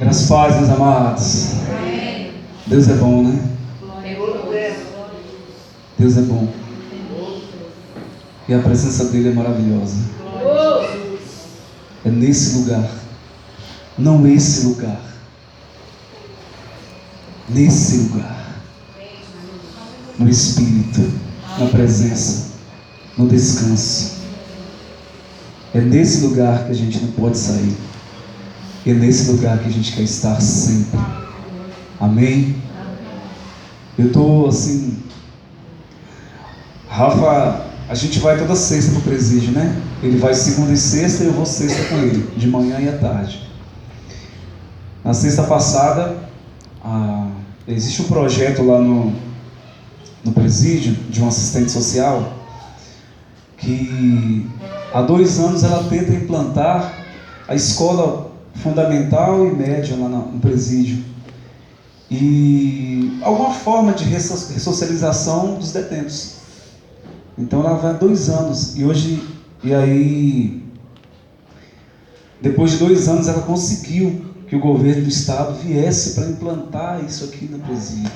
Graças a Deus, meus amados. Amém. Deus é bom, né? Deus é bom. E a presença dele é maravilhosa. É nesse lugar. Não esse lugar. Nesse lugar. No Espírito. Na presença. No descanso. É nesse lugar que a gente não pode sair. E é nesse lugar que a gente quer estar sempre. Amém? Eu estou assim... Rafa, a gente vai toda sexta pro presídio, né? Ele vai segunda e sexta e eu vou sexta com ele, de manhã e à tarde. Na sexta passada, existe um projeto lá no presídio, de um assistente social, que há 2 anos ela tenta implantar a escola fundamental e média lá no presídio. E alguma forma de ressocialização dos detentos. Então ela vai há 2 anos. E aí, depois de 2 anos, ela conseguiu que o governo do estado viesse para implantar isso aqui no presídio.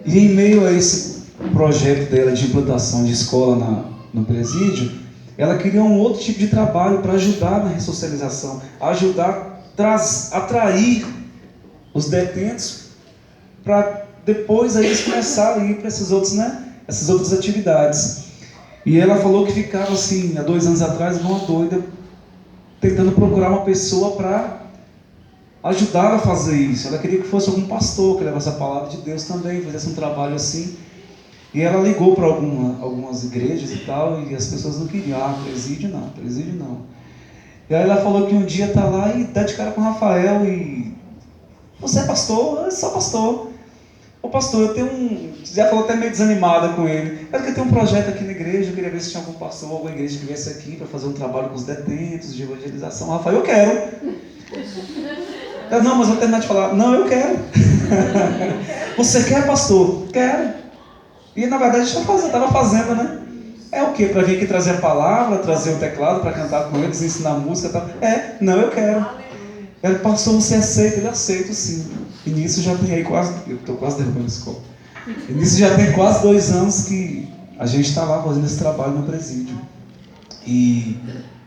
E em meio a esse projeto dela de implantação de escola no presídio, ela queria um outro tipo de trabalho para ajudar na ressocialização, ajudar a atrair os detentos para depois aí eles começarem a ir para essas outras atividades. E ela falou que ficava assim, há 2 anos atrás, uma doida, tentando procurar uma pessoa para ajudar a fazer isso. Ela queria que fosse algum pastor que levasse a palavra de Deus também, fizesse um trabalho assim. E ela ligou para algumas igrejas e tal, e as pessoas não queriam. Presídio não. E aí ela falou que um dia está lá e dá de cara com o Rafael e... Você é pastor? Eu sou pastor. Ô pastor, eu tenho já falou até meio desanimada com ele. Eu tenho um projeto aqui na igreja, eu queria ver se tinha algum pastor, alguma igreja que viesse aqui para fazer um trabalho com os detentos, de evangelização. Rafael, eu quero. Não, mas vou terminar de falar. Não, eu quero. Você quer, pastor? Quero. E na verdade a gente estava fazendo, né? É o quê? Para vir aqui trazer a palavra, trazer o teclado para cantar com eles, ensinar música e tal. Não, eu quero. Ele passou, você aceita? Ele aceita sim. E nisso já tem aí eu estou quase derrubando a escola. E nisso já tem quase 2 anos que a gente está lá fazendo esse trabalho no presídio. E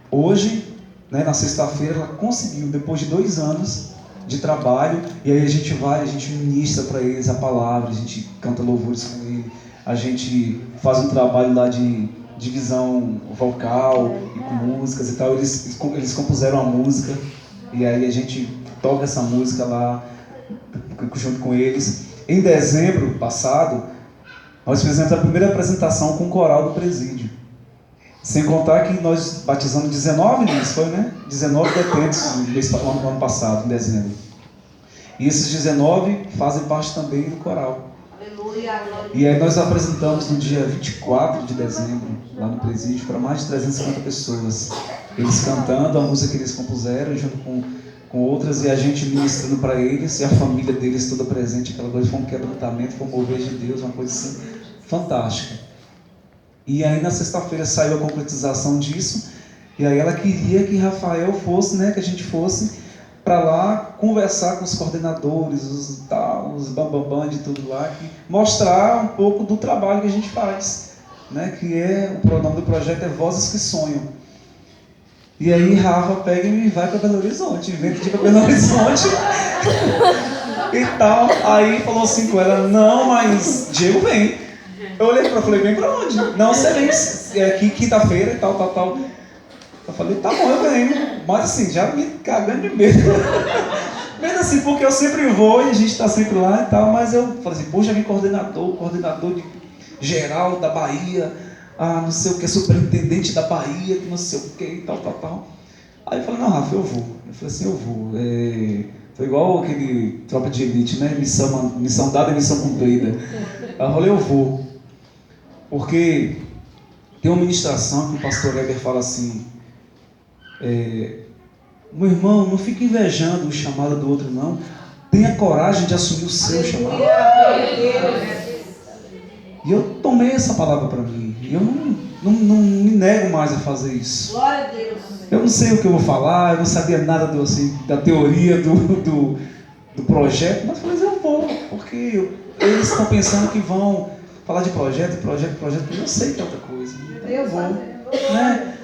hoje, né, na sexta-feira, ela conseguiu, depois de 2 anos de trabalho, e aí a gente ministra para eles a palavra, a gente canta louvores com ele, a gente faz um trabalho lá de divisão vocal e com músicas e tal. Eles compuseram a música. E aí a gente toca essa música lá junto com eles. Em dezembro passado, nós fizemos a primeira apresentação com o coral do presídio. Sem contar que nós batizamos 19 nisso, foi, né? 19 detentos no ano passado, em dezembro. E esses 19 fazem parte também do coral. E aí nós apresentamos no dia 24 de dezembro, lá no presídio, para mais de 350 pessoas. Eles cantando a música que eles compuseram, junto com outras, e a gente ministrando para eles, e a família deles toda presente. Aquela coisa foi um quebrantamento, foi um mover de Deus, uma coisa assim, fantástica. E aí na sexta-feira saiu a concretização disso, e aí ela queria que Rafael fosse, né, que a gente fosse para lá conversar com os coordenadores, os bambambam de tudo lá, mostrar um pouco do trabalho que a gente faz, né, que o nome do projeto é Vozes que Sonham. E aí Rafa pega e vai para Belo Horizonte, inventa de ir para Belo Horizonte e tal. Aí falou assim com ela, não, mas Diego vem. Eu olhei para ela e falei, vem para onde? Não, você vem aqui quinta-feira e tal. Eu falei, tá bom, eu venho. Mas assim, já me cagando de medo. Medo assim, porque eu sempre vou e a gente tá sempre lá e tal, mas eu falei assim, poxa, vem coordenador de geral da Bahia, não sei o que, superintendente da Bahia, que não sei o que e tal. Aí eu falei, não, Rafa, eu vou. Eu falei assim, eu vou. Foi igual aquele tropa de elite, né? Missão dada e missão cumprida. Aí eu falei, eu vou. Porque tem uma ministração que o pastor Weber fala assim, meu irmão, não fique invejando o chamado do outro, não. Tenha coragem de assumir o seu chamado. E eu tomei essa palavra para mim. E eu não me nego mais a fazer isso. Glória a Deus. Eu não sei o que eu vou falar, eu não sabia nada da teoria do projeto, mas eu falei, eu vou, porque eles estão pensando que vão falar de projeto, eu sei que é outra coisa. Então eu vou, né?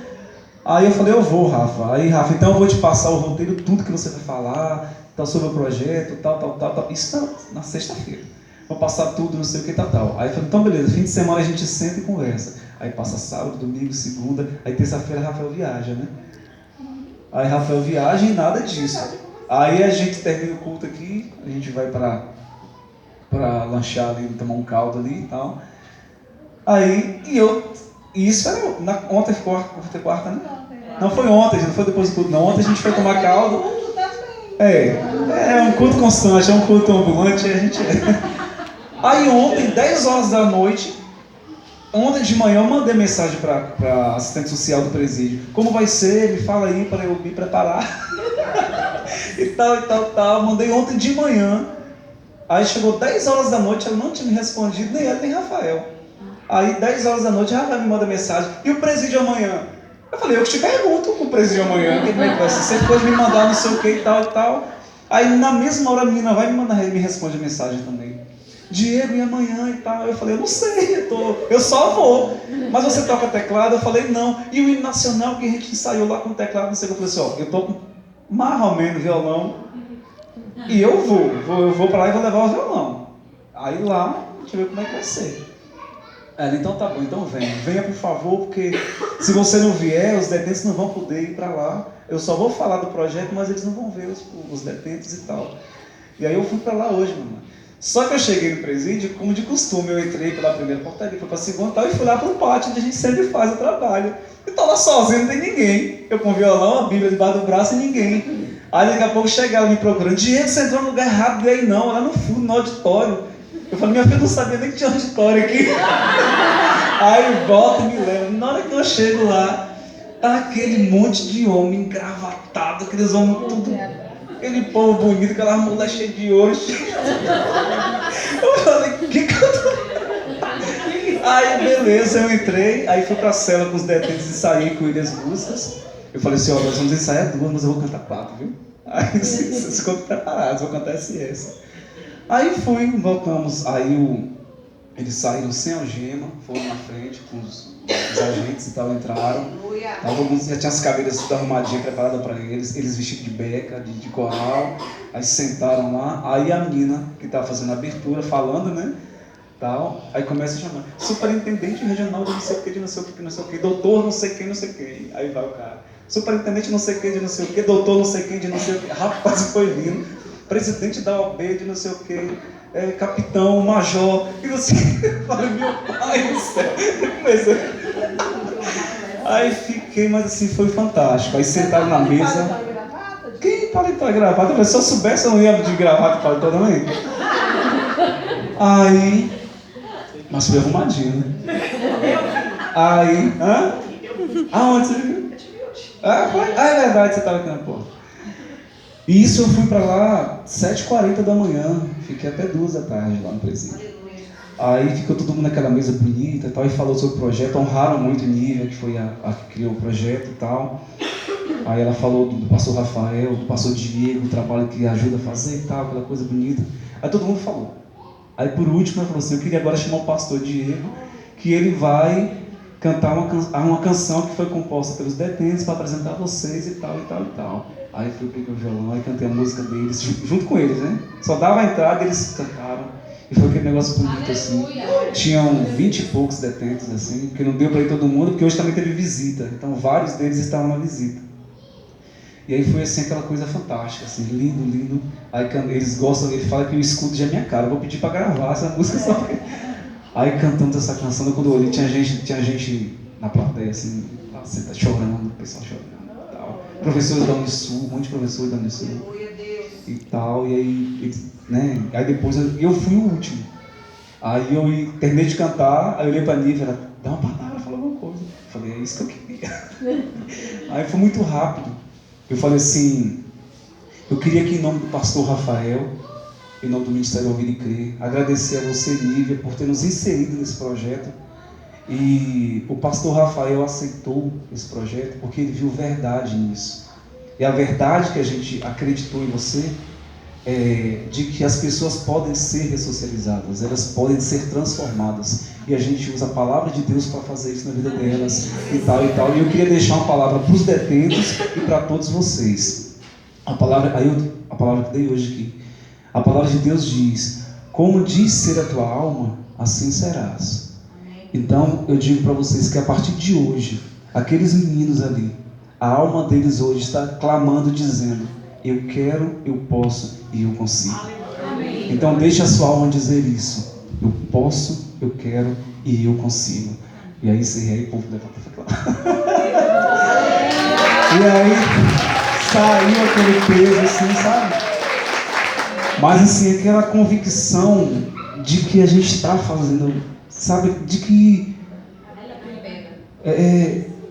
Aí eu falei, eu vou, Rafa. Aí, Rafa, então eu vou te passar o roteiro, tudo que você vai falar, tal, sobre o projeto, tal. Isso na sexta-feira. Vou passar tudo, não sei o que, tal. Aí eu falei, então beleza, fim de semana a gente senta e conversa. Aí passa sábado, domingo, segunda, aí terça-feira Rafael viaja, né? Aí Rafael viaja e nada disso. Aí a gente termina o culto aqui, a gente vai pra lanchar ali, tomar um caldo ali e tal. Aí, e isso era ontem foi quarta, né? Não foi ontem, não foi depois do culto, não. Ontem a gente foi tomar caldo. É um culto constante, é um culto ambulante, a gente Aí ontem, 10 horas da noite, ontem de manhã eu mandei mensagem para assistente social do presídio. Como vai ser? Me fala aí para eu me preparar. e tal. Mandei ontem de manhã. Aí chegou 10 horas da noite, ela não tinha me respondido, nem ela, nem Rafael. Aí 10 horas da noite, Rafael me manda mensagem. E o presídio amanhã? Eu falei, eu te pergunto com o presídio amanhã, como é que vai ser? Você pode me mandar não sei o que e tal. Aí na mesma hora a menina vai me responde a mensagem também. Diego, e amanhã e tal? Eu falei, eu não sei, eu só vou. Mas você toca teclado? Eu falei, não. E o hino nacional que a gente ensaiou lá com o teclado, não sei o que. Eu falei assim, eu tô com mais ou menos violão. E eu vou pra lá e vou levar o violão. Aí lá, a gente vê como é que vai ser. Ela, então tá bom, então venha por favor, porque se você não vier, os detentos não vão poder ir para lá. Eu só vou falar do projeto, mas eles não vão ver os detentos e tal. E aí eu fui para lá hoje, mamãe. Só que eu cheguei no presídio, como de costume, eu entrei pela primeira portaria, fui para a segunda e tal, e fui lá para o pátio, onde a gente sempre faz o trabalho. E tô lá sozinho, não tem ninguém. Eu com violão, a Bíblia debaixo do braço e ninguém. Aí daqui a pouco chegaram me procurando. Diego, você entrou no lugar errado, aí não, lá no fundo, no auditório. Eu falei, minha filha não sabia nem que tinha auditório aqui. Aí volta e me leva. Na hora que eu chego lá, tá aquele monte de homem engravatado, aqueles homens tudo, aquele povo bonito, aquela mulher cheia de ouro. Eu falei, que eu tô... Aí beleza, eu entrei, aí fui pra cela com os detentos e saí com eles as músicas. Eu falei assim, ó, nós vamos ensaiar 2, mas eu vou cantar 4, viu? Aí vocês ficam preparados, vou cantar essa. Aí voltamos, aí eles saíram sem algema, foram na frente com os agentes e tal, entraram. Alguns já tinham as cadeiras tudo arrumadinhas, preparadas para eles vestidos de beca, de coral, aí sentaram lá, aí a menina que estava fazendo a abertura, falando, né, tal, aí começa a chamar, superintendente regional de não sei o que, de não sei o que, doutor não sei quem, aí vai o cara, superintendente não sei o que, de não sei o que, doutor não sei quem, de não sei o que, rapaz, foi vindo, presidente da OAB de não sei o que, capitão, major, e você, eu falei, meu pai do céu, aí fiquei, mas assim, foi fantástico, aí sentaram na mesa, quem paletó e gravata? Se eu soubesse, eu não ia de gravata e paletó também. Aí, mas foi arrumadinho, né? Aí, aonde você viu? Foi? É verdade, você estava aqui na porta. E isso eu fui para lá 7h40 da manhã, fiquei até 2 da tarde lá no presídio. Aí ficou todo mundo naquela mesa bonita e tal, e falou sobre o projeto, honraram muito o Nívia, que foi a que criou o projeto e tal. Aí ela falou do pastor Rafael, do pastor Diego, o trabalho que ajuda a fazer e tal, aquela coisa bonita. Aí todo mundo falou. Aí por último ela falou assim, eu queria agora chamar o pastor Diego, que ele vai cantar uma canção que foi composta pelos detentos para apresentar vocês e tal. Aí eu peguei o violão e cantei a música deles, junto com eles, né? Só dava a entrada e eles cantaram. E foi aquele negócio bonito assim. Tinham 20 e poucos detentos assim, porque não deu para ir todo mundo, porque hoje também teve visita. Então vários deles estavam na visita. E aí foi assim aquela coisa fantástica, assim, lindo. Aí eles gostam, ele fala que eu escuto já a minha cara, eu vou pedir para gravar essa música só porque... Aí cantando essa canção, quando eu olhei, tinha gente na plateia, assim, chorando, o pessoal chorando e tal. Professores da Unisul, muitos professores da Unisul e tal, e aí, né, aí depois eu fui o último. Aí eu terminei de cantar, aí eu olhei pra Nívia, ela, dá uma palavra, fala alguma coisa. Eu falei, é isso que eu queria. Aí foi muito rápido. Eu falei assim, eu queria que em nome do pastor Rafael, em nome do Ministério Ouvir e Crer, agradecer a você, Nívia, por ter nos inserido nesse projeto E o pastor Rafael aceitou esse projeto porque ele viu verdade nisso. E a verdade que a gente acreditou em você é de que as pessoas podem ser ressocializadas, elas podem ser transformadas. E a gente usa a palavra de Deus para fazer isso na vida delas e tal e tal. E eu queria deixar uma palavra para os detentos e para todos vocês. A palavra que dei hoje aqui. A palavra de Deus diz: como diz ser a tua alma, assim serás. Então eu digo para vocês que a partir de hoje, aqueles meninos ali, a alma deles hoje está clamando, dizendo: eu quero, eu posso e eu consigo. Amém. Então deixe a sua alma dizer isso: eu posso, eu quero e eu consigo. E aí você aí, o povo levanta e aí saiu aquele peso assim, sabe? Mas assim, aquela convicção de que a gente está fazendo, sabe? De que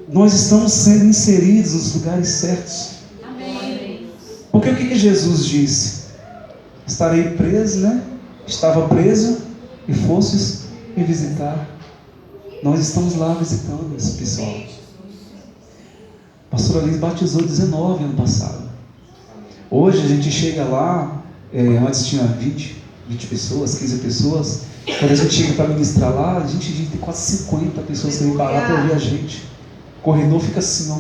nós estamos sendo inseridos nos lugares certos. Amém. Porque o que Jesus disse? Estarei preso, né? Estava preso e fostes me visitar. Nós estamos lá visitando esse pessoal. A pastora Liz batizou 19 ano passado. Hoje a gente chega lá, antes tinha 20 pessoas, 15 pessoas. Quando a gente chega para ministrar lá, a gente tem quase 50 pessoas que vêm parar para ouvir a gente. O corredor fica assim, ó,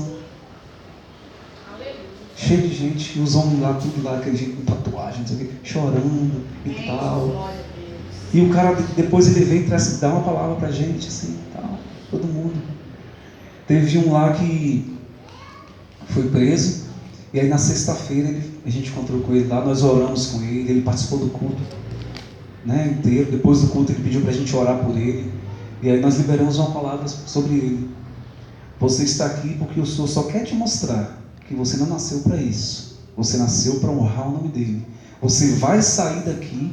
cheio de gente, e os homens lá, tudo lá, aquele gente com tatuagem, não sei o quê, chorando e tal. E o cara, depois ele vem e dá uma palavra pra gente, assim, tal, todo mundo. Teve um lá que foi preso, e aí na sexta-feira a gente encontrou com ele lá, nós oramos com ele participou do culto, né, inteiro. Depois do culto ele pediu pra gente orar por ele, e aí nós liberamos uma palavra sobre ele. Você está aqui porque o Senhor só quer te mostrar que você não nasceu para isso. Você nasceu para honrar o nome dele. Você vai sair daqui,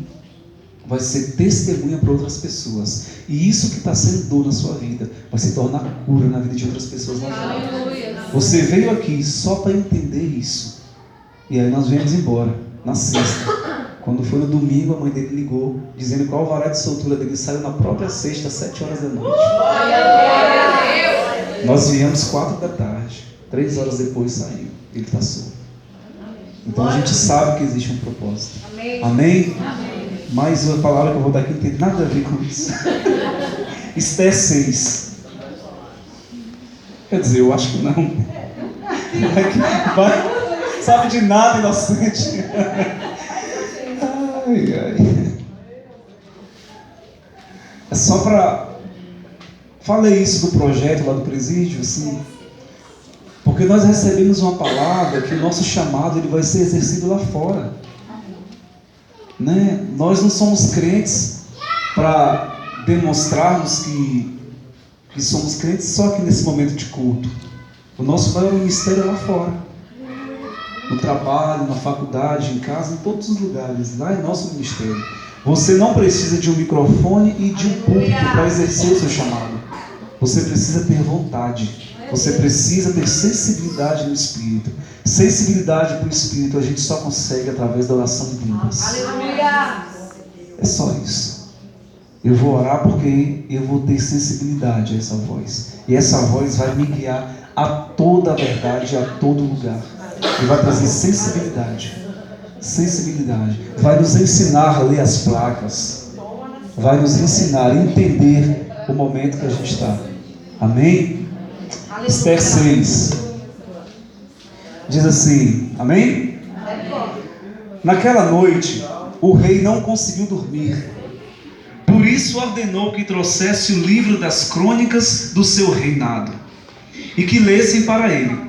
vai ser testemunha para outras pessoas. E isso que está sendo dor na sua vida vai se tornar cura na vida de outras pessoas lá fora. Você veio aqui só para entender isso. E aí nós viemos embora, na sexta. Quando foi no domingo, a mãe dele ligou, dizendo qual o alvará de soltura dele saiu na própria sexta, às 7 horas da noite. Nós viemos 4 da tarde. 3 horas depois saiu. Ele está solto. Então a gente sabe que existe um propósito. Amém? Amém? Mas a palavra que eu vou dar aqui não tem nada a ver com isso. Esther 6. Quer dizer, eu acho que não. Sabe de nada, inocente. Ai, ai. É só para... Falei isso do projeto lá do presídio, assim, porque nós recebemos uma palavra que o nosso chamado ele vai ser exercido lá fora, né? Nós não somos crentes para demonstrarmos que somos crentes só aqui nesse momento de culto. O nosso maior ministério é lá fora, no trabalho, na faculdade, em casa, em todos os lugares. Lá é nosso ministério. Você não precisa de um microfone e de um púlpito para exercer o seu chamado. Você precisa ter vontade. Você precisa ter sensibilidade no Espírito. Sensibilidade para o Espírito a gente só consegue através da oração de línguas. Aleluia! É só isso. Eu vou orar porque eu vou ter sensibilidade a essa voz. E essa voz vai me guiar a toda a verdade, a todo lugar. E vai trazer sensibilidade. Sensibilidade. Vai nos ensinar a ler as placas. Vai nos ensinar a entender o momento que a gente está. Amém? Esther 6. Diz assim, amém? Naquela noite, o rei não conseguiu dormir. Por isso ordenou que trouxesse o livro das crônicas do seu reinado e que lessem para ele.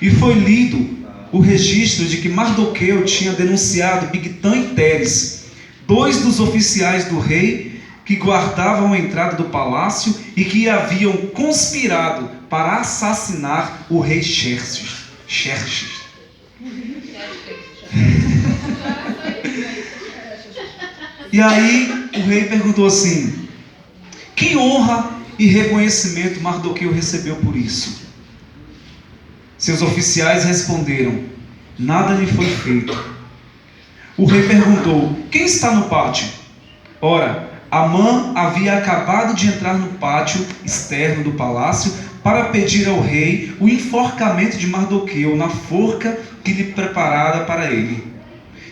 E foi lido o registro de que Mardoqueu tinha denunciado Bigtã e Teres, 2 dos oficiais do rei que guardavam a entrada do palácio e que haviam conspirado para assassinar o rei Xerxes. E aí o rei perguntou assim: que honra e reconhecimento Mardoqueu recebeu por isso? Seus oficiais responderam: nada lhe foi feito. O rei perguntou: quem está no pátio? Ora, Amã havia acabado de entrar no pátio externo do palácio para pedir ao rei o enforcamento de Mardoqueu na forca que lhe preparara para ele.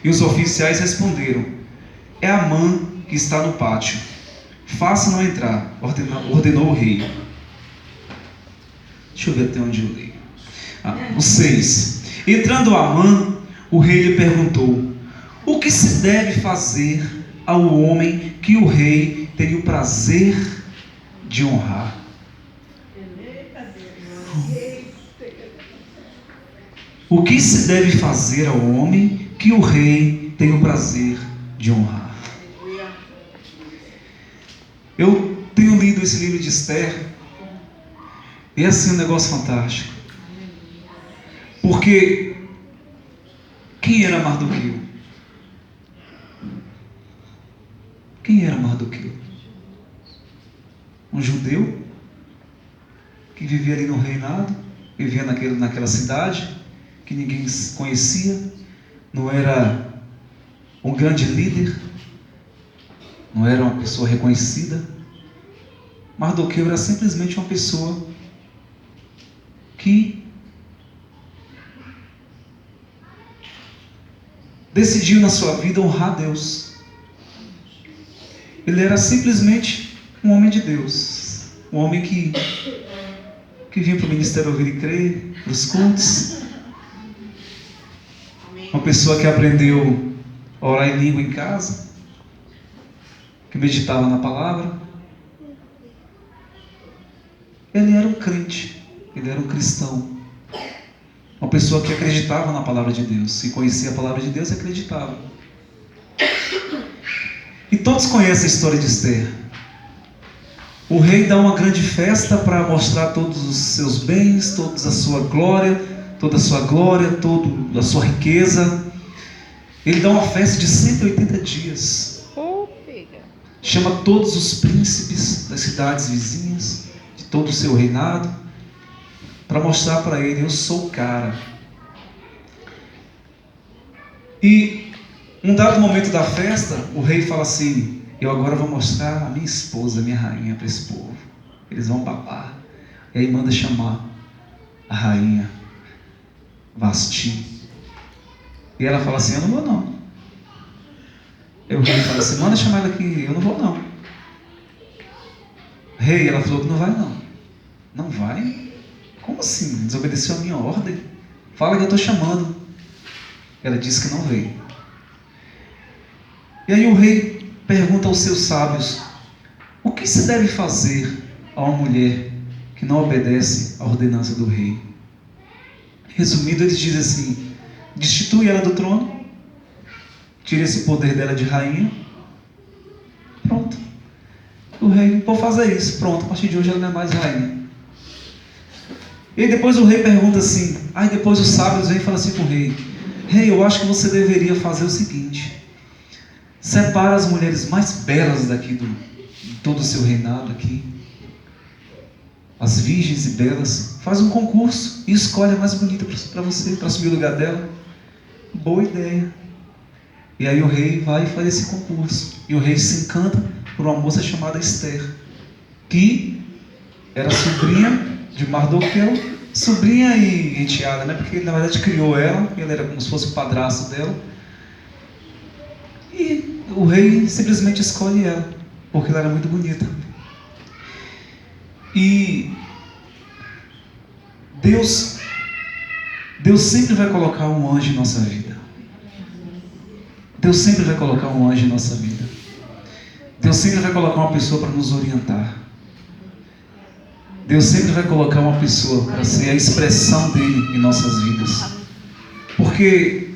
E os oficiais responderam: é Amã que está no pátio. Faça-no entrar, ordenou o rei. Deixa eu ver até onde eu leio. O 6. Entrando Amã, o rei lhe perguntou: o que se deve fazer ao homem que o rei tem o prazer de honrar? O que se deve fazer ao homem que o rei tem o prazer de honrar? Eu tenho lido esse livro de Esther e é assim um negócio fantástico. Porque quem era Mardoqueu? Quem era Mardoqueu? Um judeu que vivia ali no reinado, vivia naquela cidade que ninguém conhecia, não era um grande líder, não era uma pessoa reconhecida. Mardoqueu era simplesmente uma pessoa que decidiu na sua vida honrar Deus. Ele era simplesmente um homem de Deus, um homem que vinha para o ministério ouvir e crer, para os cultos, uma pessoa que aprendeu a orar em língua em casa, que meditava na palavra. Ele era um crente, ele era um cristão, uma pessoa que acreditava na palavra de Deus, se conhecia a palavra de Deus, acreditava. E todos conhecem a história de Esther. O rei dá uma grande festa para mostrar todos os seus bens, toda a sua glória, toda a sua riqueza. Ele dá uma festa de 180 dias. Chama todos os príncipes das cidades vizinhas, de todo o seu reinado, para mostrar para ele: eu sou o cara. E um dado momento da festa, o rei fala assim: eu agora vou mostrar a minha esposa, a minha rainha, para esse povo. Eles vão babar. E aí manda chamar a rainha Vasti. E ela fala assim: eu não vou não. E o rei fala assim: manda chamar ela aqui. Eu não vou não. Rei, ela falou que não vai não. Não vai? Como assim? Desobedeceu a minha ordem? Fala que eu estou chamando. Ela disse que não veio. E aí o rei pergunta aos seus sábios: o que se deve fazer a uma mulher que não obedece à ordenança do rei? Resumido, ele diz assim: destitui ela do trono, tira esse poder dela de rainha, pronto. O rei: vou fazer isso, pronto, a partir de hoje ela não é mais rainha. E aí depois o rei pergunta assim, aí depois os sábios vêm e falam assim com o rei: rei, eu acho que você deveria fazer o seguinte: separa as mulheres mais belas daqui de todo o seu reinado aqui, as virgens e belas, faz um concurso e escolhe a mais bonita para você, para assumir o lugar dela. Boa ideia. E aí o rei vai e faz esse concurso, e o rei se encanta por uma moça chamada Esther, que era sobrinha de Mardoqueu, sobrinha e enteada, né? Porque ele na verdade criou ela, ele era como se fosse o padrasto dela. E o rei simplesmente escolhe ela, porque ela era muito bonita. E Deus sempre vai colocar um anjo em nossa vida. Deus sempre vai colocar um anjo em nossa vida. Deus sempre vai colocar uma pessoa para nos orientar. Deus sempre vai colocar uma pessoa para ser a expressão dele em nossas vidas. Porque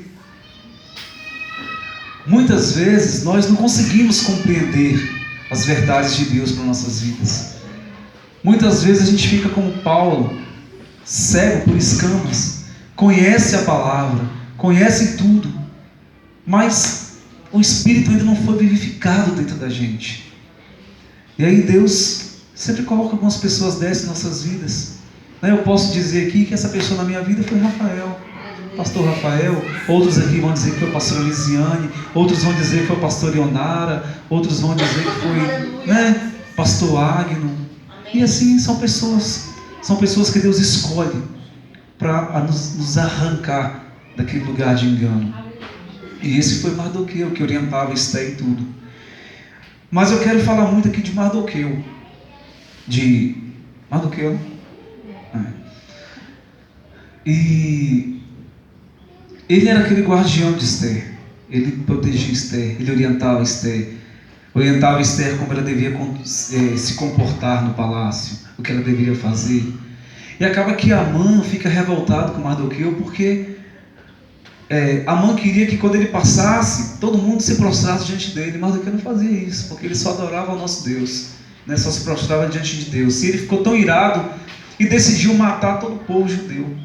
muitas vezes nós não conseguimos compreender as verdades de Deus para nossas vidas. Muitas vezes a gente fica como Paulo, cego por escamas, conhece a palavra, conhece tudo, mas o Espírito ainda não foi vivificado dentro da gente. E aí Deus sempre coloca algumas pessoas dessas em nossas vidas. Eu posso dizer aqui que essa pessoa na minha vida foi Rafael. pastor Rafael, outros aqui vão dizer que foi a pastora Lisiane, outros vão dizer que foi o pastor Ionara, outros vão dizer que foi, né, pastor Agno. E assim são pessoas que Deus escolhe para nos arrancar daquele lugar de engano. E esse foi Mardoqueu, que orientava Esther e tudo. Mas eu quero falar muito aqui de Mardoqueu. Mardoqueu? E ele era aquele guardião de Esther. Ele protegia Esther, ele orientava Esther como ela devia se comportar no palácio, o que ela deveria fazer. E acaba que Amã fica revoltado com Mardoqueu, porque Amã queria que quando ele passasse, todo mundo se prostrasse diante dele. Mardoqueu não fazia isso, porque ele só adorava o nosso Deus, né? Só se prostrava diante de Deus. E ele ficou tão irado e decidiu matar todo o povo judeu.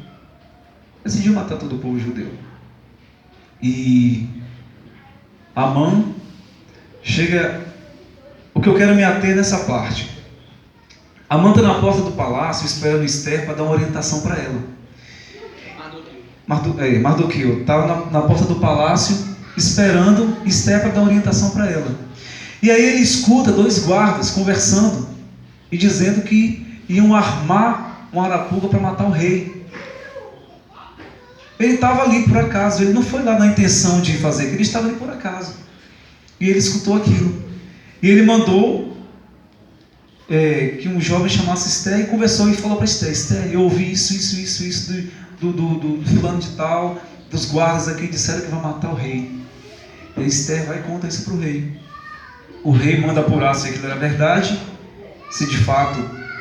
E Amã chega. O que eu quero me ater nessa parte. Amã está na porta do palácio esperando Esther para dar uma orientação para ela. Mardoqueu estava na porta do palácio esperando Esther para dar uma orientação para ela. E aí ele escuta 2 guardas conversando e dizendo que iam armar uma arapuca para matar o rei. Ele estava ali por acaso, ele não foi lá na intenção de fazer aquilo, ele estava ali por acaso. E ele escutou aquilo. E ele mandou que um jovem chamasse Esther e conversou e falou para Esther: Esther, eu ouvi isso do fulano de tal, dos guardas aqui disseram que vai matar o rei. E Esther vai e conta isso para o rei. O rei manda apurar se aquilo era verdade, se de fato,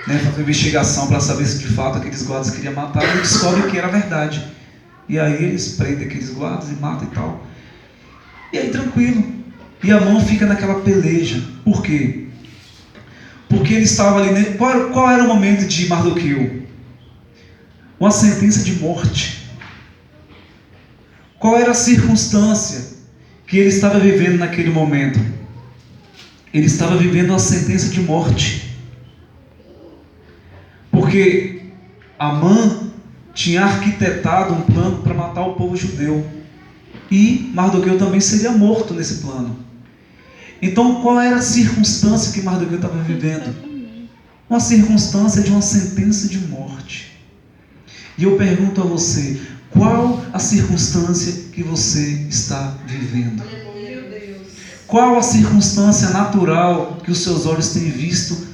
né, fazer uma investigação para saber se de fato aqueles guardas queriam matar, e descobre que era verdade. E aí eles prendem aqueles guardas e matam e tal. E aí tranquilo. E Amã fica naquela peleja. Por quê? Porque ele estava ali. Qual era o momento de Mardoqueu? Uma sentença de morte. Qual era a circunstância que ele estava vivendo naquele momento? Ele estava vivendo uma sentença de morte. Porque Amã tinha arquitetado um plano para matar o povo judeu. E Mardoqueu também seria morto nesse plano. Então, qual era a circunstância que Mardoqueu estava vivendo? Uma circunstância de uma sentença de morte. E eu pergunto a você, qual a circunstância que você está vivendo? Qual a circunstância natural que os seus olhos têm visto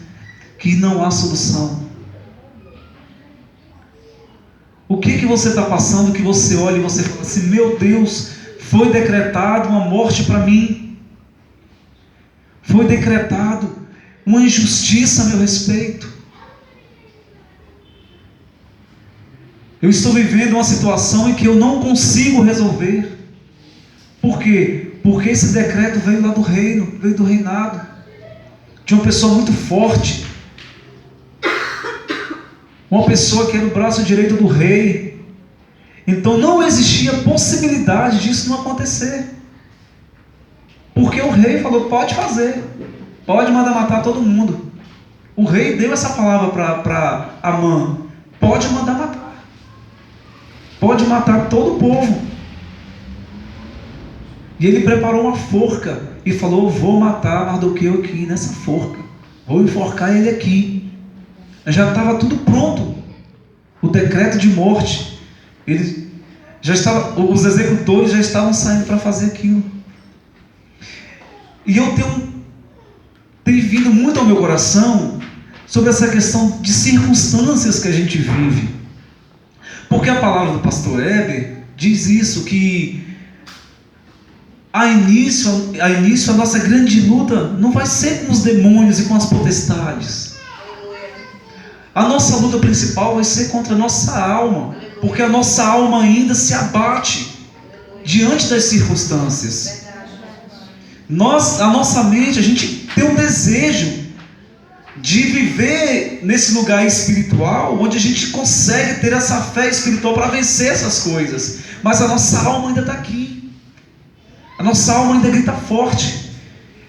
que não há solução? O que você está passando que você olha e você fala assim: meu Deus, foi decretado uma morte para mim. Foi decretado uma injustiça a meu respeito. Eu estou vivendo uma situação em que eu não consigo resolver. Por quê? Porque esse decreto veio lá do reino, veio do reinado, de uma pessoa muito forte, uma pessoa que era o braço direito do rei. Então não existia possibilidade disso não acontecer, porque o rei falou: pode fazer, pode mandar matar todo mundo. O rei deu essa palavra para Amã: pode mandar matar, pode matar todo o povo. E ele preparou uma forca e falou: vou matar Mardoqueu aqui nessa forca, vou enforcar ele aqui. Já estava tudo pronto, o decreto de morte. Os executores já estavam saindo para fazer aquilo. E eu tenho vindo muito ao meu coração sobre essa questão de circunstâncias que a gente vive. Porque a palavra do pastor Heber diz isso, que a início a nossa grande luta não vai ser com os demônios e com as potestades. A nossa luta principal vai ser contra a nossa alma, porque a nossa alma ainda se abate diante das circunstâncias. A nossa mente, a gente tem um desejo de viver nesse lugar espiritual, onde a gente consegue ter essa fé espiritual para vencer essas coisas, mas a nossa alma ainda está aqui, a nossa alma ainda grita forte,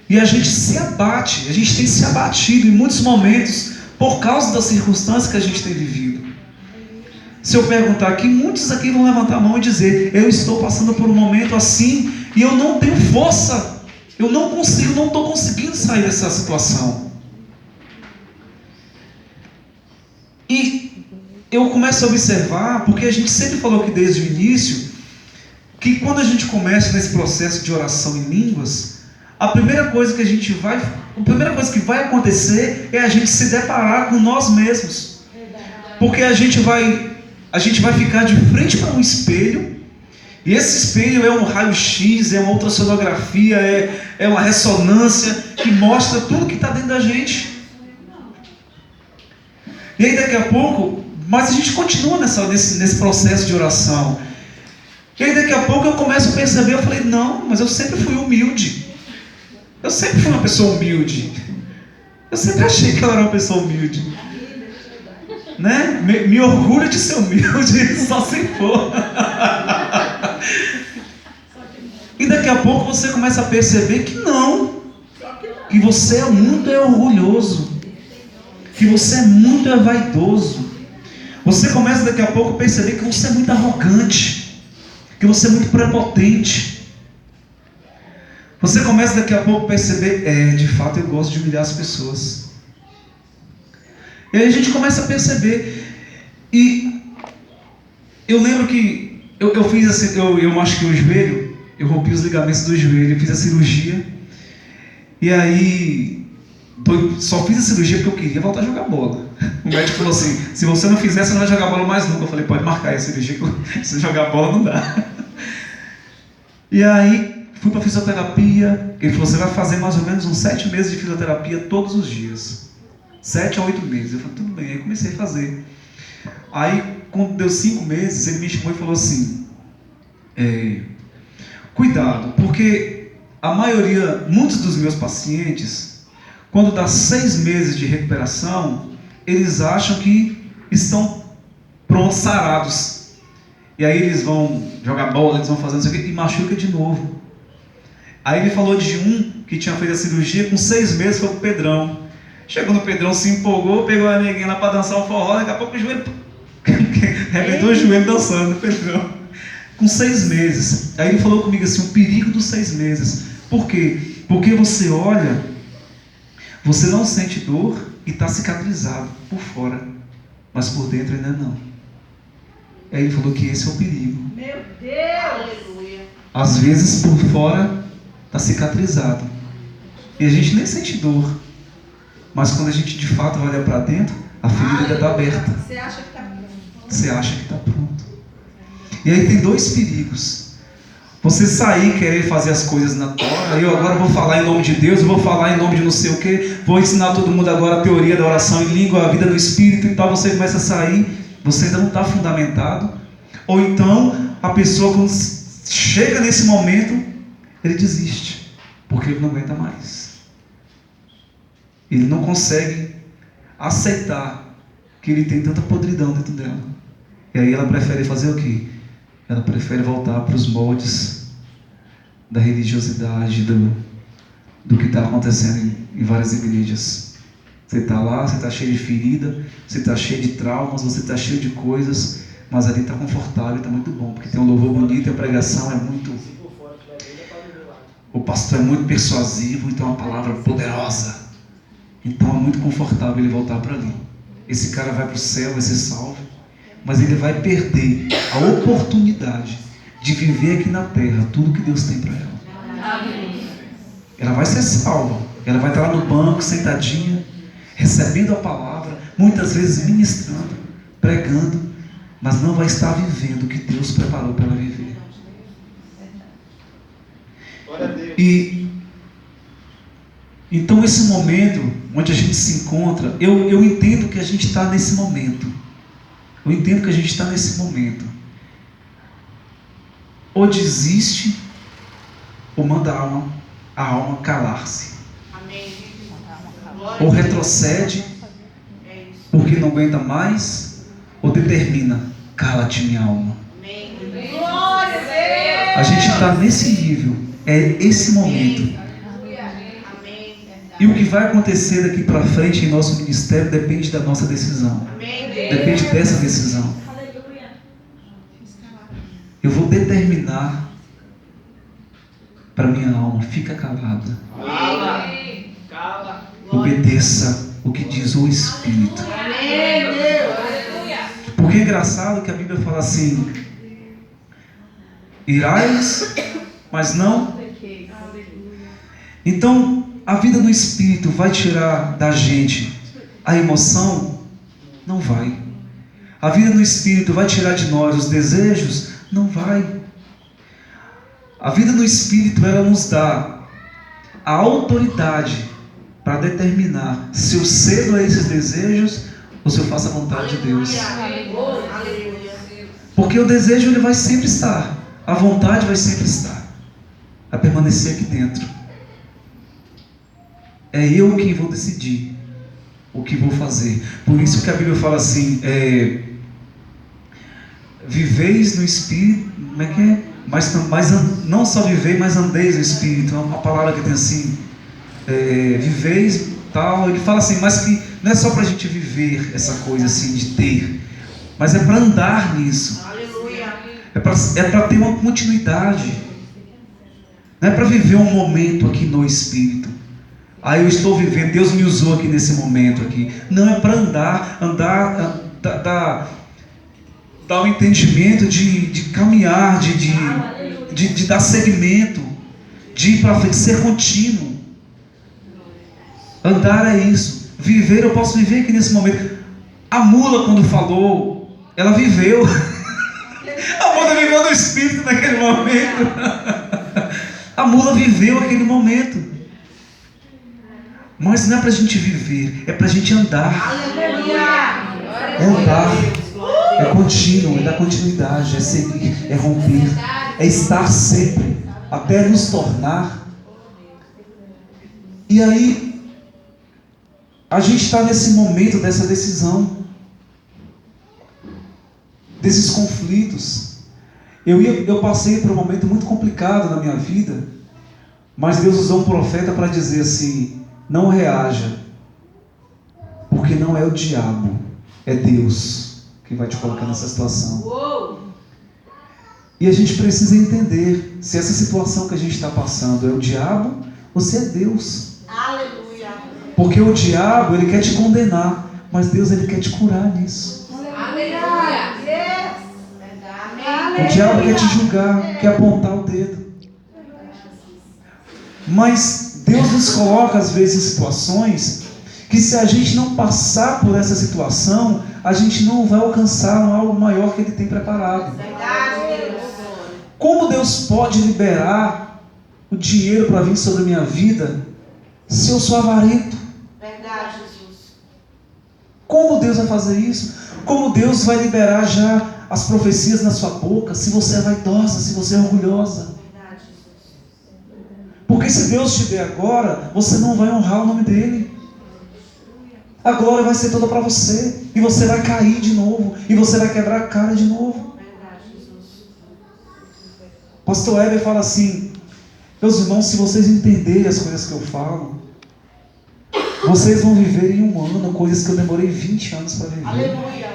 e a gente se abate, a gente tem se abatido em muitos momentos, por causa das circunstâncias que a gente tem vivido. Se eu perguntar aqui, muitos aqui vão levantar a mão e dizer: eu estou passando por um momento assim e eu não tenho força, eu não estou conseguindo sair dessa situação. E eu começo a observar, porque a gente sempre falou aqui desde o início, que quando a gente começa nesse processo de oração em línguas, a primeira coisa que vai acontecer é a gente se deparar com nós mesmos. Porque a gente vai ficar de frente para um espelho, e esse espelho é um raio-x, é uma ultrassonografia, é uma ressonância que mostra tudo que está dentro da gente. E aí daqui a pouco, mas a gente continua nesse processo de oração. E aí daqui a pouco eu começo a perceber, eu falei: não, mas eu sempre fui humilde. Eu sempre fui uma pessoa humilde. Eu sempre achei que eu era uma pessoa humilde. Né? Me orgulho de ser humilde, só se for. E daqui a pouco você começa a perceber que não. Que você é muito orgulhoso. Que você é muito vaidoso. Você começa daqui a pouco a perceber que você é muito arrogante. Que você é muito prepotente. Você começa daqui a pouco a perceber: de fato eu gosto de humilhar as pessoas. E aí a gente começa a perceber. E eu lembro que eu fiz assim, eu machuquei o joelho, eu rompi os ligamentos do joelho, eu fiz a cirurgia. E aí só fiz a cirurgia porque eu queria voltar a jogar bola. O médico falou assim: se você não fizer, você não vai jogar bola mais nunca. Eu falei: pode marcar a cirurgia, que se jogar bola não dá. E aí fui para fisioterapia. Ele falou: você vai fazer mais ou menos uns 7 meses de fisioterapia todos os dias. 7 a 8 meses. Eu falei: tudo bem. Aí comecei a fazer. Aí quando deu 5 meses, ele me chamou e falou assim: cuidado, porque muitos dos meus pacientes, quando dá 6 meses de recuperação, eles acham que estão prontos, sarados. E aí eles vão jogar bola, eles vão fazer isso aqui e machuca de novo. Aí ele falou de um que tinha feito a cirurgia, com 6 meses foi pro Pedrão. Chegou no Pedrão, se empolgou, pegou a neguinha lá para dançar um forró, daqui a pouco o joelho arrebentou o joelho dançando, Pedrão. Com 6 meses. Aí ele falou comigo assim: o perigo dos 6 meses. Por quê? Porque você olha, você não sente dor e está cicatrizado por fora, mas por dentro ainda não. Aí ele falou que esse é o perigo. Meu Deus! Aleluia! Às vezes por fora está cicatrizado e a gente nem sente dor, mas quando a gente de fato olha para dentro, a ferida ainda está aberta. Você acha que está pronto? Você acha que está pronto. E aí tem 2 perigos: você sair e querer fazer as coisas na tora. Eu agora vou falar em nome de Deus, eu vou falar em nome de não sei o que, vou ensinar todo mundo agora a teoria da oração em língua, a vida do Espírito e tal. Você começa a sair, você ainda não está fundamentado. Ou então a pessoa, quando chega nesse momento, ele desiste, porque ele não aguenta mais. Ele não consegue aceitar que ele tem tanta podridão dentro dela. E aí ela prefere fazer o quê? Ela prefere voltar para os moldes da religiosidade, do que está acontecendo em várias igrejas. Você está lá, você está cheio de ferida, você está cheio de traumas, você está cheio de coisas, mas ali está confortável, está muito bom, porque tem um louvor bonito, a pregação é muito... O pastor é muito persuasivo, então é uma palavra poderosa. Então é muito confortável ele voltar para ali. Esse cara vai para o céu, vai ser salvo, mas ele vai perder a oportunidade de viver aqui na terra tudo que Deus tem para ela. Ela vai ser salva, ela vai estar lá no banco, sentadinha, recebendo a palavra, muitas vezes ministrando, pregando, mas não vai estar vivendo o que Deus preparou para ela viver. E então esse momento onde a gente se encontra, eu entendo que a gente está nesse momento. Eu entendo que a gente está nesse momento. Ou desiste, ou manda a alma calar-se. Ou retrocede, porque não aguenta mais, ou determina: cala-te, minha alma. A gente está nesse nível, é esse momento. E o que vai acontecer daqui para frente em nosso ministério depende da nossa decisão. Depende dessa decisão. eu vou determinar para minha alma: fica calada. Cala. Obedeça o que diz o Espírito. Porque é engraçado que a Bíblia fala assim: irais, mas não. Então, a vida no Espírito vai tirar da gente a emoção? Não vai. A vida no Espírito vai tirar de nós os desejos? Não vai. A vida no Espírito, ela nos dá a autoridade para determinar se eu cedo a esses desejos ou se eu faço a vontade de Deus. Porque o desejo, ele vai sempre estar, a vontade vai sempre estar, vai permanecer aqui dentro. É eu quem vou decidir o que vou fazer. Por isso que a Bíblia fala assim: viveis no Espírito, como é que é? Mas não só viveis, mas andeis no Espírito. É uma palavra que tem assim, viveis, tal. Ele fala assim, mas que não é só para a gente viver essa coisa assim de ter, mas é para andar nisso. É para ter uma continuidade. Não é para viver um momento aqui no Espírito. Eu estou vivendo, Deus me usou aqui nesse momento aqui. Não, é para andar, dar um entendimento de caminhar, de dar segmento, de ir para frente, ser contínuo. Andar é isso. Viver, eu posso viver aqui nesse momento. A mula, quando falou, ela viveu. A mula viveu no Espírito naquele momento. A mula viveu aquele momento. Mas não é para a gente viver, é para a gente andar. É andar, é contínuo, é dar continuidade, é seguir, é romper, é estar sempre, até nos tornar. E aí, a gente está nesse momento dessa decisão, desses conflitos. Eu passei por um momento muito complicado na minha vida, mas Deus usou um profeta para dizer assim: não reaja, porque não é o diabo, é Deus que vai te colocar nessa situação. E a gente precisa entender se essa situação que a gente está passando é o diabo ou se é Deus. Aleluia. Porque o diabo, ele quer te condenar, mas Deus, ele quer te curar nisso. Aleluia. O diabo quer te julgar, quer apontar o dedo. Mas Deus nos coloca às vezes em situações que, se a gente não passar por essa situação, a gente não vai alcançar algo maior que Ele tem preparado. Como Deus pode liberar o dinheiro para vir sobre a minha vida se eu sou avarento? Verdade, Jesus. Como Deus vai fazer isso? Como Deus vai liberar já as profecias na sua boca se você é vaidosa, se você é orgulhosa? Verdade, Jesus. Porque se Deus te der agora, você não vai honrar o nome dEle. A glória vai ser toda para você. E você vai cair de novo. E você vai quebrar a cara de novo. Verdade, Jesus. Pastor Heber fala assim: meus irmãos, se vocês entenderem as coisas que eu falo, vocês vão viver em um ano coisas que eu demorei 20 anos para viver. Aleluia.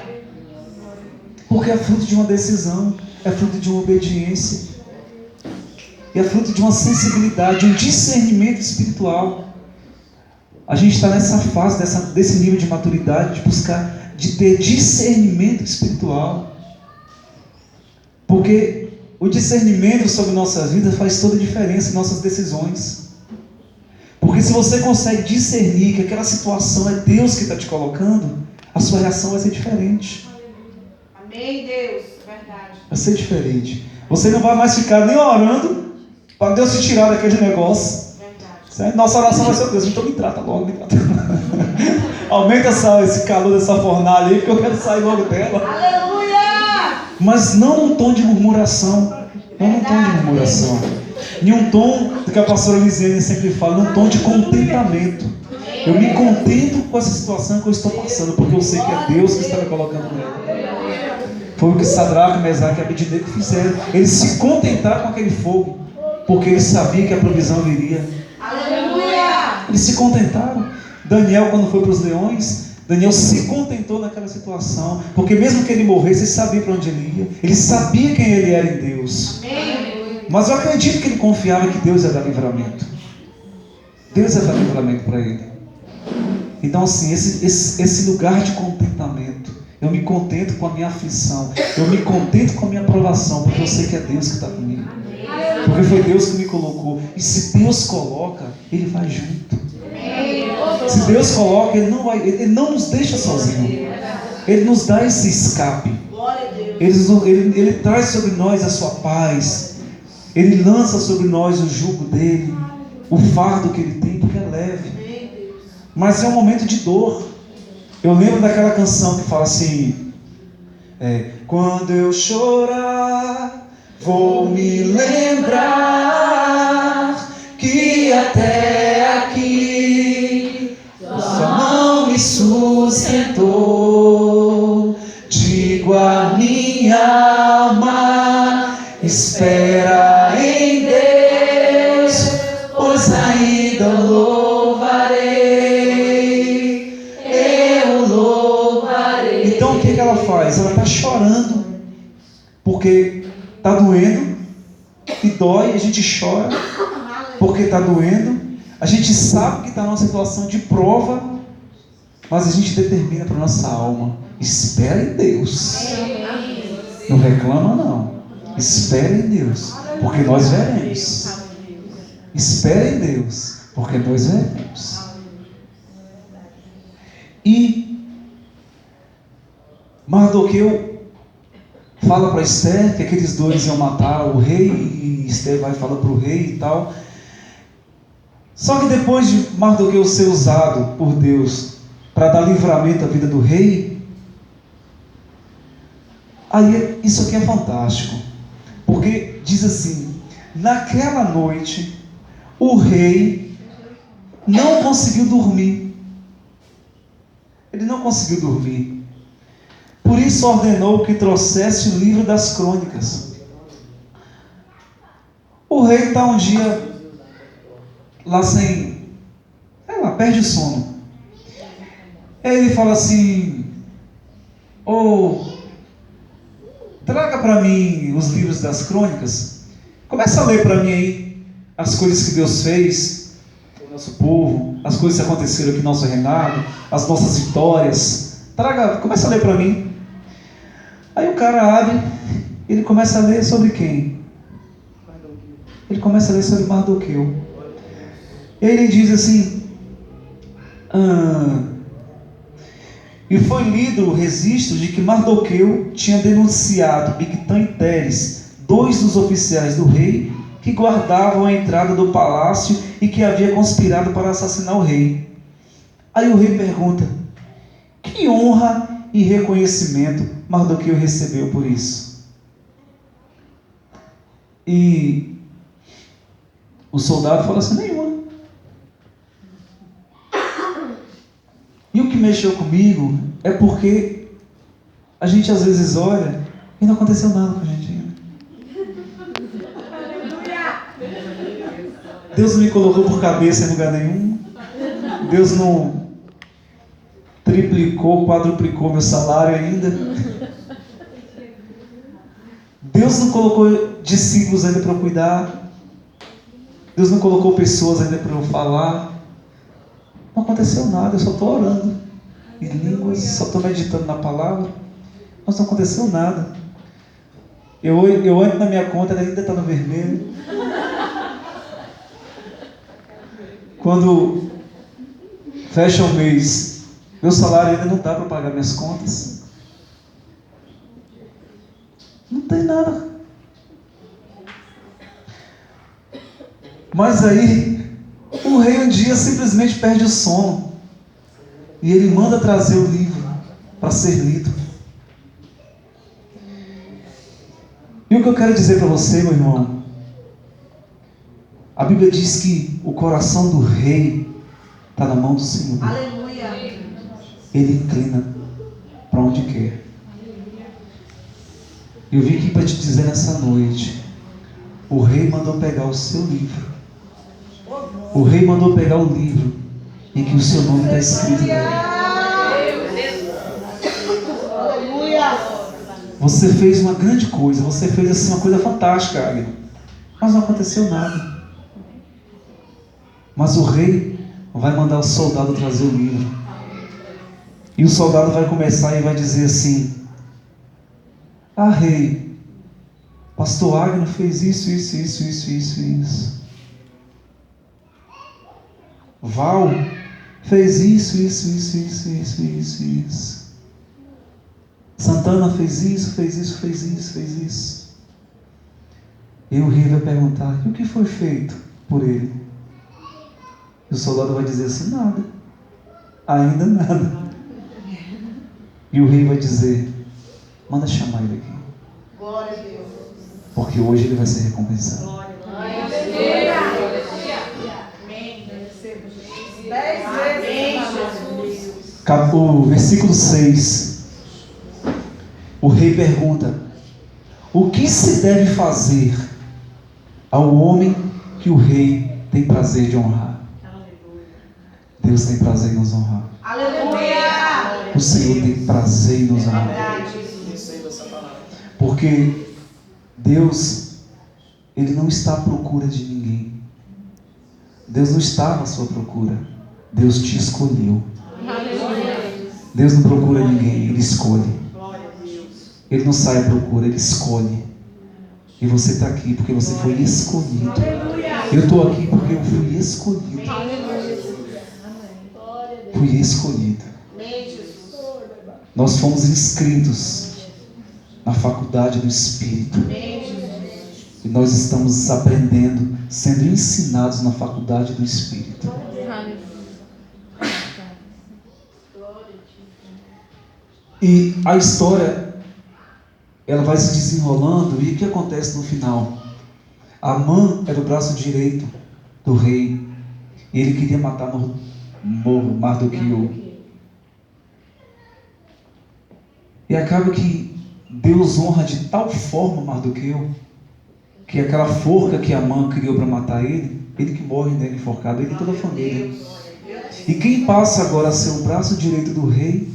Porque é fruto de uma decisão, é fruto de uma obediência, e é fruto de uma sensibilidade, de um discernimento espiritual. A gente está nessa fase, desse nível de maturidade, de buscar, de ter discernimento espiritual. Porque o discernimento sobre nossa vida faz toda a diferença em nossas decisões. Porque se você consegue discernir que aquela situação é Deus que está te colocando, a sua reação vai ser diferente. Amém, Deus. Verdade. Vai ser diferente. Você não vai mais ficar nem orando para Deus te tirar daquele negócio. Verdade. Nossa oração vai ser: Deus, então me trata logo, me trata. Aumenta esse calor dessa fornalha aí, porque eu quero sair logo dela. Aleluia. Mas não num tom de murmuração. Não num tom de murmuração. Em um tom que a pastora Lisiane sempre fala, num tom de contentamento. Eu me contento com essa situação que eu estou passando, porque eu sei que é Deus que está me colocando nela. Foi o que Sadraque, Mesaque e Abednego fizeram. Eles se contentaram com aquele fogo, porque eles sabiam que a provisão viria. Aleluia. Eles se contentaram. Daniel, quando foi para os leões, Daniel se contentou naquela situação, porque mesmo que ele morresse, ele sabia para onde ele ia, ele sabia quem ele era em Deus. Mas eu acredito que ele confiava que Deus ia dar livramento. Deus ia dar livramento para ele. Então assim, esse lugar de contentamento, eu me contento com a minha aflição, eu me contento com a minha provação, porque eu sei que é Deus que está comigo, porque foi Deus que me colocou. E se Deus coloca, Ele vai junto. Se Deus coloca, Ele não nos deixa sozinho. Ele nos dá esse escape. Ele traz sobre nós a sua paz. Ele lança sobre nós o jugo dele, o fardo que ele tem, porque é leve. Mas é um momento de dor. Eu lembro daquela canção que fala assim: quando eu chorar, vou me lembrar que até aqui sua mão me sustentou. Digo a minha alma, espera em Deus, pois ainda louvarei, eu louvarei. Então o que ela faz? Ela está chorando, porque está doendo, e dói, a gente chora, porque está doendo, a gente sabe que está numa situação de prova, mas a gente determina para a nossa alma: espera em Deus, não reclama não, espera em Deus, porque nós veremos. Espera em Deus, porque nós veremos. E Mardoqueu fala para Esther que aqueles dois iam matar o rei, e Esther vai falar para o rei e tal. Só que depois de Mardoqueu ser usado por Deus para dar livramento à vida do rei, aí isso aqui é fantástico, porque diz assim: naquela noite o rei não conseguiu dormir. Ele não conseguiu dormir. Por isso ordenou que trouxesse o livro das crônicas. O rei está um dia lá perde o sono. Aí ele fala assim: traga para mim os livros das crônicas. Começa a ler para mim aí as coisas que Deus fez com o nosso povo, as coisas que aconteceram aqui no nosso reinado, as nossas vitórias. Começa a ler para mim. Aí o cara abre, ele começa a ler sobre quem? Ele começa a ler sobre Mardoqueu. Ele diz assim: e foi lido o registro de que Mardoqueu tinha denunciado Bigtã e Teres, dois dos oficiais do rei, que guardavam a entrada do palácio e que havia conspirado para assassinar o rei. Aí o rei pergunta: que honra e reconhecimento Mardoqueu recebeu por isso? E o soldado fala assim: nenhuma. E o que mexeu comigo é porque a gente às vezes olha e não aconteceu nada com a gente ainda. Deus não me colocou por cabeça em lugar nenhum. Deus não triplicou, quadruplicou meu salário ainda. Deus não colocou discípulos ainda para eu cuidar. Deus não colocou pessoas ainda para eu falar. Não aconteceu nada, eu só estou orando em línguas, só estou meditando na palavra, mas não aconteceu nada. Eu entro na minha conta, ela ainda está no vermelho. Quando fecha o mês, meu salário ainda não dá para pagar minhas contas. Não tem nada. Mas aí o rei um dia simplesmente perde o sono e ele manda trazer o livro para ser lido. E o que eu quero dizer para você, meu irmão, a Bíblia diz que o coração do rei está na mão do Senhor. Aleluia. Ele inclina para onde quer. Eu vim aqui para te dizer nessa noite: o rei mandou pegar o seu livro. O rei mandou pegar o livro em que o seu nome está escrito nele. você fez uma grande coisa, você fez assim uma coisa fantástica, Águia. Mas não aconteceu nada. Mas o rei vai mandar o soldado trazer o livro. E o soldado vai começar e vai dizer assim: ah, rei, pastor Agno fez isso. Val fez isso. Santana fez isso. E o rei vai perguntar: e o que foi feito por ele? E o soldado vai dizer assim: nada, ainda nada. E o rei vai dizer: manda chamar ele aqui. Glória a Deus. Porque hoje ele vai ser recompensado. Glória a Deus. Amém. 10 vezes. O versículo 6. O rei pergunta: o que se deve fazer ao homem que o rei tem prazer de honrar? Deus tem prazer em nos honrar. Aleluia. O Senhor tem prazer em nos honrar. Porque Deus, Ele não está à procura de ninguém. Deus não estava à sua procura. Deus te escolheu. Deus não procura ninguém, Ele escolhe. Ele não sai à procura, Ele escolhe. E você está aqui porque você foi escolhido. Eu estou aqui porque eu fui escolhido. Fui escolhido. Nós fomos inscritos na faculdade do Espírito. E nós estamos aprendendo, sendo ensinados na faculdade do Espírito. E a história, ela vai se desenrolando, e o que acontece no final? Amã era o braço direito do rei, e ele queria matar Mardoqueu. E acaba que Deus honra de tal forma Mardoqueu, que aquela forca que Amã criou para matar ele que morre nele enforcado, ele e toda a família. E quem passa agora a ser o braço direito do rei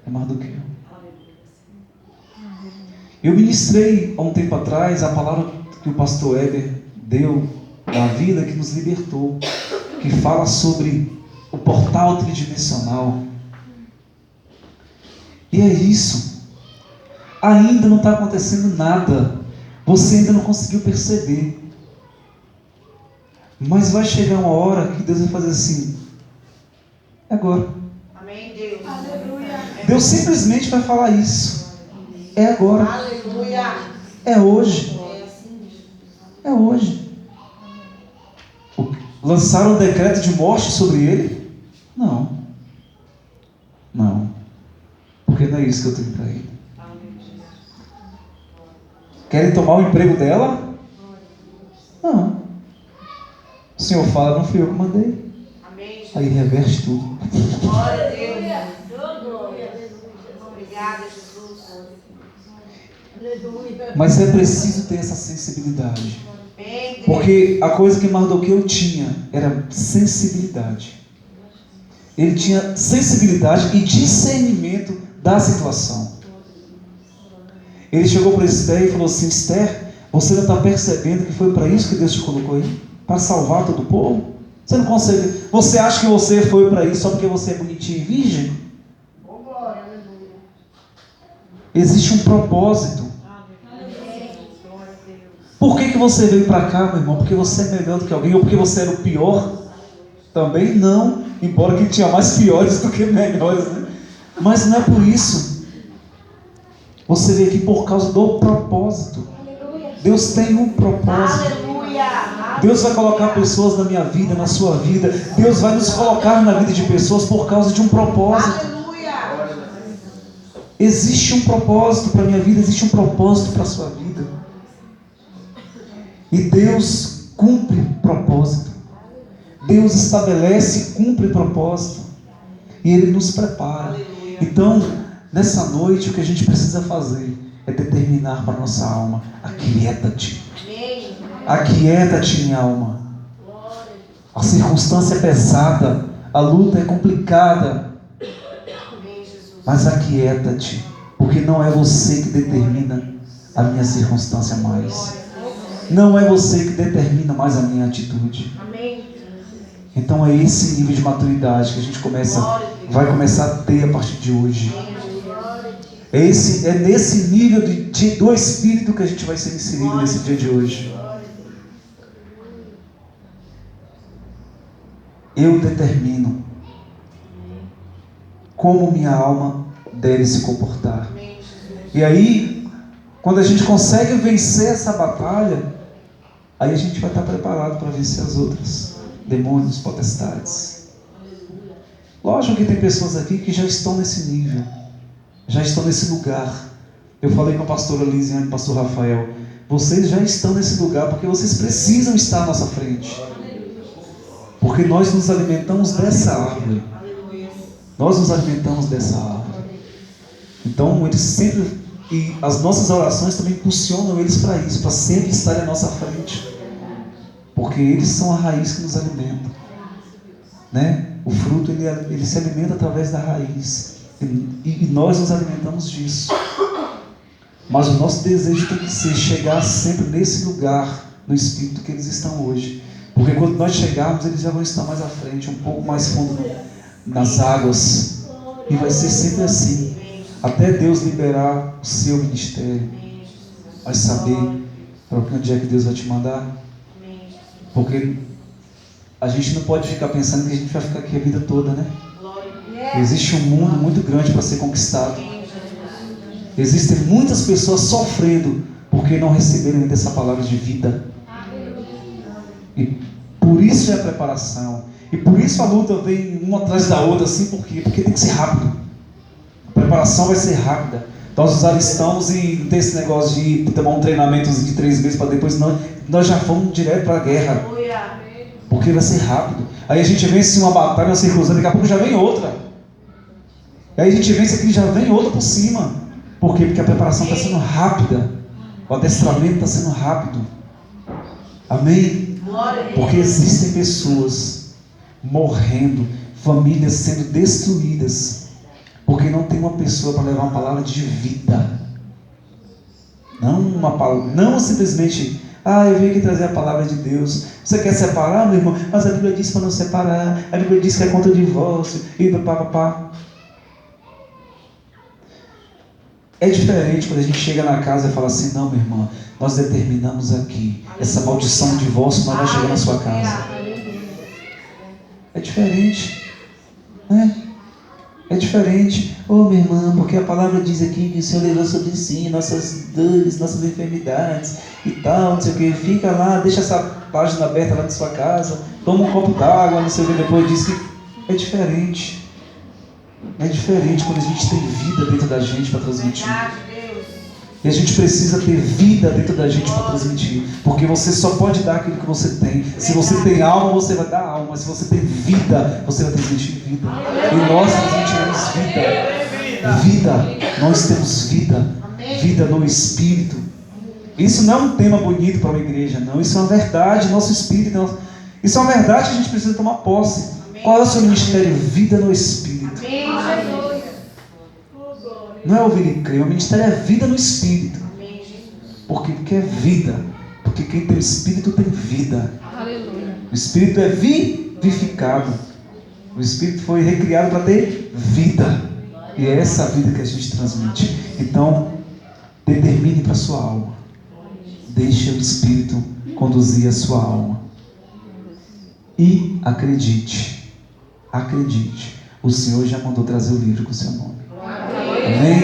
é Mardoqueu. Eu ministrei há um tempo atrás a palavra que o pastor Heber deu na vida, que nos libertou, que fala sobre o portal tridimensional. E é isso. Ainda não está acontecendo nada. Você ainda não conseguiu perceber. Mas vai chegar uma hora que Deus vai fazer assim: é agora. Amém, Deus. Aleluia. Deus simplesmente vai falar isso. É agora. Aleluia. É hoje. É hoje. Lançaram um decreto de morte sobre ele? Não. Não. Porque não é isso que eu tenho para ele. Querem tomar o emprego dela? não. O Senhor fala, não fui eu que mandei. Amém. Aí reverte tudo. Glória a Deus. Obrigada, Jesus. Mas é preciso ter essa sensibilidade. Bem, Deus. Porque a coisa que Mardoqueu tinha era sensibilidade. Ele tinha sensibilidade e discernimento da situação. Ele chegou para Esther e falou assim: Esther, você não está percebendo que foi para isso que Deus te colocou aí? Para salvar todo o povo? Você não consegue. Você acha que você foi para isso só porque você é bonitinho e virgem? Existe um propósito. Por que você veio para cá, meu irmão? Porque você é melhor do que alguém? Ou porque você era o pior? Também não. Embora que tinha mais piores do que melhores, né? Mas não é por isso. Você veio aqui por causa do propósito. Deus tem um propósito. Aleluia. Deus vai colocar pessoas na minha vida, na sua vida. Deus vai nos colocar na vida de pessoas por causa de um propósito. Aleluia. Existe um propósito para a minha vida, existe um propósito para a sua vida. E Deus cumpre propósito. Deus estabelece e cumpre propósito. E Ele nos prepara. Então, nessa noite, o que a gente precisa fazer é determinar para a nossa alma: aquieta-te. Aquieta-te, minha alma. A circunstância é pesada, a luta é complicada, mas aquieta-te. Porque não é você que determina a minha circunstância mais. Não é você que determina mais a minha atitude. Então é esse nível de maturidade que a gente vai começar a ter a partir de hoje. É nesse nível do Espírito que a gente vai ser inserido nesse dia de hoje. Eu determino como minha alma deve se comportar. E aí, quando a gente consegue vencer essa batalha, aí a gente vai estar preparado para vencer as outras. Demônios, potestades. Lógico que tem pessoas aqui que já estão nesse nível. Já estão nesse lugar. Eu falei com a pastora Lisiane e o pastor Rafael. Vocês já estão nesse lugar porque vocês precisam estar à nossa frente. Porque nós nos alimentamos dessa árvore. Nós nos alimentamos dessa árvore. Então, eles sempre... E as nossas orações também impulsionam eles para isso. Para sempre estarem à nossa frente. Porque eles são a raiz que nos alimenta. Né? O fruto, ele se alimenta através da raiz. E nós nos alimentamos disso. Mas o nosso desejo tem que ser chegar sempre nesse lugar, no Espírito que eles estão hoje. Porque quando nós chegarmos, eles já vão estar mais à frente, um pouco mais fundo nas águas. E vai ser sempre assim. Até Deus liberar o seu ministério. Vai saber para onde é que Deus vai te mandar. Porque a gente não pode ficar pensando que a gente vai ficar aqui a vida toda, né? Existe um mundo muito grande para ser conquistado. Existem muitas pessoas sofrendo porque não receberam ainda essa palavra de vida. E por isso é a preparação. E por isso a luta vem uma atrás da outra, assim, por quê? Porque tem que ser rápido. A preparação vai ser rápida. Nós alistamos e não tem esse negócio de tomar um treinamento de 3 meses para depois, não. Nós já fomos direto para a guerra. Porque vai ser rápido. Aí a gente vence uma batalha, uma circunstância, daqui a pouco já vem outra. E aí a gente vence aqui e já vem outra por cima. Por quê? Porque a preparação está sendo rápida. O adestramento está sendo rápido. Amém? Porque existem pessoas morrendo, famílias sendo destruídas, porque não tem uma pessoa para levar uma palavra de vida. Não simplesmente, eu vim aqui trazer a palavra de Deus. Você quer separar, meu irmão? Mas a Bíblia diz para não separar. A Bíblia diz que é contra o divórcio. E papapá. É diferente quando a gente chega na casa e fala assim, não, meu irmão, nós determinamos aqui, essa maldição de divórcio não vai chegar na sua casa. É diferente, né? É diferente. Minha irmã, porque a palavra diz aqui que o Senhor levou sobre si nossas dores, nossas enfermidades e tal, não sei o que. Fica lá, deixa essa página aberta lá na sua casa, toma um copo d'água, não sei o que, depois diz que é diferente. É diferente quando a gente tem vida dentro da gente para transmitir. E a gente precisa ter vida dentro da gente para transmitir. Porque você só pode dar aquilo que você tem. Se você tem alma, você vai dar alma. Se você tem vida, você vai transmitir vida. E nós transmitiremos vida. Vida. Nós temos vida. Vida no Espírito. Isso não é um tema bonito para uma igreja, não. Isso é uma verdade, nosso Espírito. Isso é uma verdade que a gente precisa tomar posse. Qual é o seu ministério? Vida no Espírito. Não é ouvir e crer, o ministério é vida no Espírito. Porque é vida. Porque quem tem o Espírito tem vida. O Espírito é vivificado. O Espírito foi recriado para ter vida. E é essa vida que a gente transmite. Então, determine para a sua alma. Deixe o Espírito conduzir a sua alma. E acredite. Acredite. O Senhor já mandou trazer o livro com o seu nome. Amém?